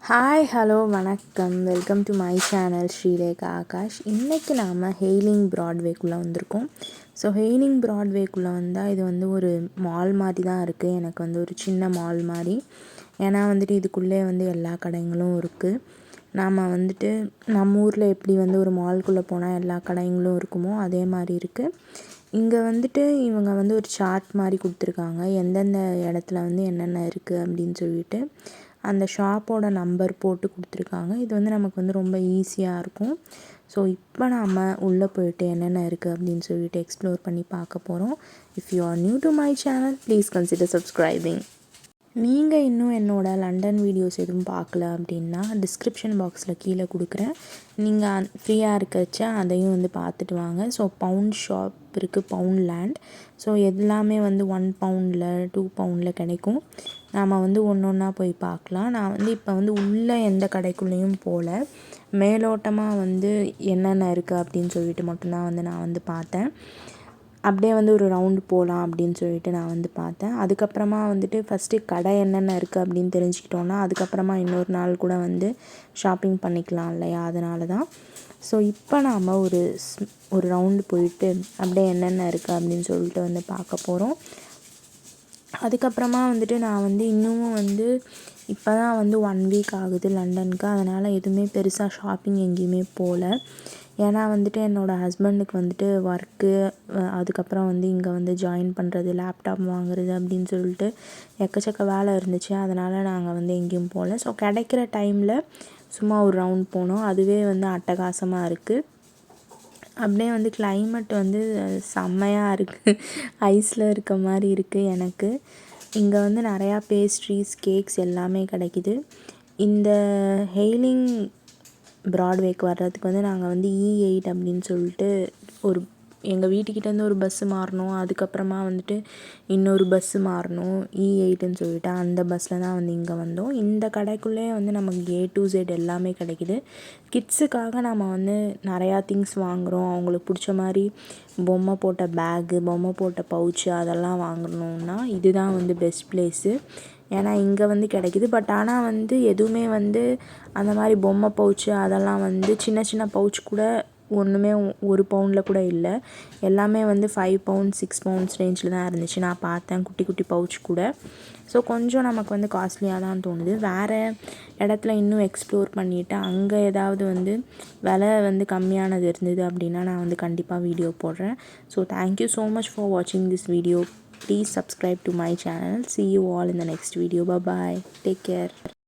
Hi hello வணக்கம். Welcome to my channel Srilekha Akash. இன்றைக்கி நாம் ஹெய்லிங் ப்ராட்வேக்குள்ளே வந்திருக்கோம். ஸோ ஹெய்லிங் ப்ராட்வேக்குள்ளே வந்தால் இது வந்து ஒரு மால் மாதிரி தான் இருக்குது. எனக்கு வந்து ஒரு சின்ன மால் மாதிரி. ஏன்னா வந்துட்டு இதுக்குள்ளே வந்து எல்லா கடைங்களும் இருக்குது. நாம் வந்துட்டு நம்ம ஊரில் எப்படி வந்து ஒரு மால்குள்ளே போனால் எல்லா கடைங்களும் இருக்குமோ அதே மாதிரி இருக்குது. இங்கே வந்துட்டு இவங்க வந்து ஒரு சார்ட் மாதிரி கொடுத்துருக்காங்க. எந்தெந்த இடத்துல வந்து என்னென்ன இருக்குது அப்படின்னு சொல்லிட்டு அந்த ஷாப்போட நம்பர் போட்டு கொடுத்துருக்காங்க. இது வந்து நமக்கு வந்து ரொம்ப ஈஸியாக இருக்கும். ஸோ இப்போ நாம் உள்ளே போயிட்டு என்னென்ன இருக்குது அப்படின்னு சொல்லிட்டு எக்ஸ்ப்ளோர் பண்ணி பார்க்க போகிறோம். If you are new to my channel please consider subscribing. நீங்கள் இன்னும் என்னோடய லண்டன் வீடியோஸ் எதுவும் பார்க்கல அப்படின்னா டிஸ்கிரிப்ஷன் பாக்ஸில் கீழே கொடுக்குறேன். நீங்கள் ஃப்ரீயாக இருக்கச்ச அதையும் வந்து பார்த்துட்டு வாங்க. ஸோ பவுண்ட் ஷாப் இருக்குது, பவுண்ட் லேண்ட். ஸோ எல்லாமே வந்து 1 பவுண்டில் 2 பவுண்டில் கிடைக்கும். நாம் வந்து ஒன்று ஒன்றா போய் பார்க்கலாம். நான் வந்து இப்போ வந்து உள்ளே எந்த கடைக்குள்ளேயும் போகல, மேலோட்டமாக வந்து என்னென்ன இருக்குது அப்படின்னு சொல்லிட்டு மட்டும்தான் வந்து நான் வந்து பார்த்தேன். அப்படியே வந்து ஒரு ரவுண்டு போகலாம் அப்படின்னு சொல்லிட்டு நான் வந்து பார்த்தேன். அதுக்கப்புறமா வந்துட்டு ஃபஸ்ட்டு கடை என்னென்ன இருக்குது அப்படின்னு தெரிஞ்சுக்கிட்டோன்னா அதுக்கப்புறமா இன்னொரு நாள் கூட வந்து ஷாப்பிங் பண்ணிக்கலாம் இல்லையா? அதனால தான். ஸோ இப்போ நாம் ஒரு ரவுண்டு போயிட்டு அப்படியே என்னென்ன இருக்குது அப்படின்னு சொல்லிட்டு வந்து பார்க்க போகிறோம். அதுக்கப்புறமா வந்துட்டு நான் வந்து இன்னமும் வந்து இப்போ தான் வந்து 1 வீக் ஆகுது லண்டனுக்கு. அதனால் எதுவுமே பெருசாக ஷாப்பிங் எங்கேயுமே போகல. ஏன்னா வந்துட்டு என்னோடய ஹஸ்பண்டுக்கு வந்துட்டு ஒர்க்கு, அதுக்கப்புறம் வந்து இங்கே வந்து ஜாயின் பண்ணுறது, லேப்டாப் வாங்குறது அப்படின்னு சொல்லிட்டு எக்கச்சக்க வேலை இருந்துச்சு. அதனால் நாங்கள் வந்து எங்கேயும் போகல. ஸோ கிடைக்கிற டைமில் சும்மா ஒரு ரவுண்ட் போனோம். அதுவே வந்து அட்டகாசமாக இருக்குது. அப்படியே வந்து கிளைமேட் வந்து செம்மையாக இருக்குது. ஐஸில் இருக்க மாதிரி இருக்குது எனக்கு. இங்கே வந்து நிறையா பேஸ்ட்ரீஸ், கேக்ஸ் எல்லாமே கிடைக்கிது. இந்த ஹெய்லிங் ப்ராட்வேக்கு வர்றதுக்கு வந்து நாங்கள் வந்து E8 அப்படின்னு சொல்லிட்டு எங்கள் வீட்டுக்கிட்டேருந்து ஒரு பஸ்ஸு மாறணும். அதுக்கப்புறமா வந்துட்டு இன்னொரு பஸ்ஸு மாறணும், E8ன்னு சொல்லிட்டு. அந்த பஸ்ஸில் தான் வந்து இங்கே வந்தோம். இந்த கடைக்குள்ளே வந்து நமக்கு A to Z எல்லாமே கிடைக்கிது. கிட்ஸுக்காக நம்ம வந்து நிறையா திங்ஸ் வாங்குகிறோம். அவங்களுக்கு பிடிச்ச மாதிரி பொம்மை போட்ட பேகு, பொம்மை போட்ட பவுச்சு அதெல்லாம் வாங்கணுன்னா இதுதான் வந்து பெஸ்ட் ப்ளேஸு. ஏன்னா இங்கே வந்து கிடைக்கிது. பட் ஆனால் வந்து எதுவுமே வந்து அந்த மாதிரி பொம்மை பவுச்சு அதெல்லாம் வந்து சின்ன சின்ன பவுச் கூட ஒன்றுமே 1 பவுண்டில் கூட இல்லை. எல்லாமே வந்து 5 பவுண்ட்ஸ் 6 பவுண்ட்ஸ் ரேஞ்சில் தான் இருந்துச்சு. நான் பார்த்தேன் குட்டி குட்டி பவுச் கூட. ஸோ கொஞ்சம் நமக்கு வந்து காஸ்ட்லியாக தான் தோணுது. வேறு இடத்துல இன்னும் எக்ஸ்ப்ளோர் பண்ணிவிட்டு அங்கே ஏதாவது வந்து விலை வந்து கம்மியானது இருந்தது அப்படின்னா நான் வந்து கண்டிப்பாக வீடியோ போடுறேன். So thank you so much for வாட்சிங் this video. Please subscribe to my channel. See you all in the next video. Bye bye. Take care.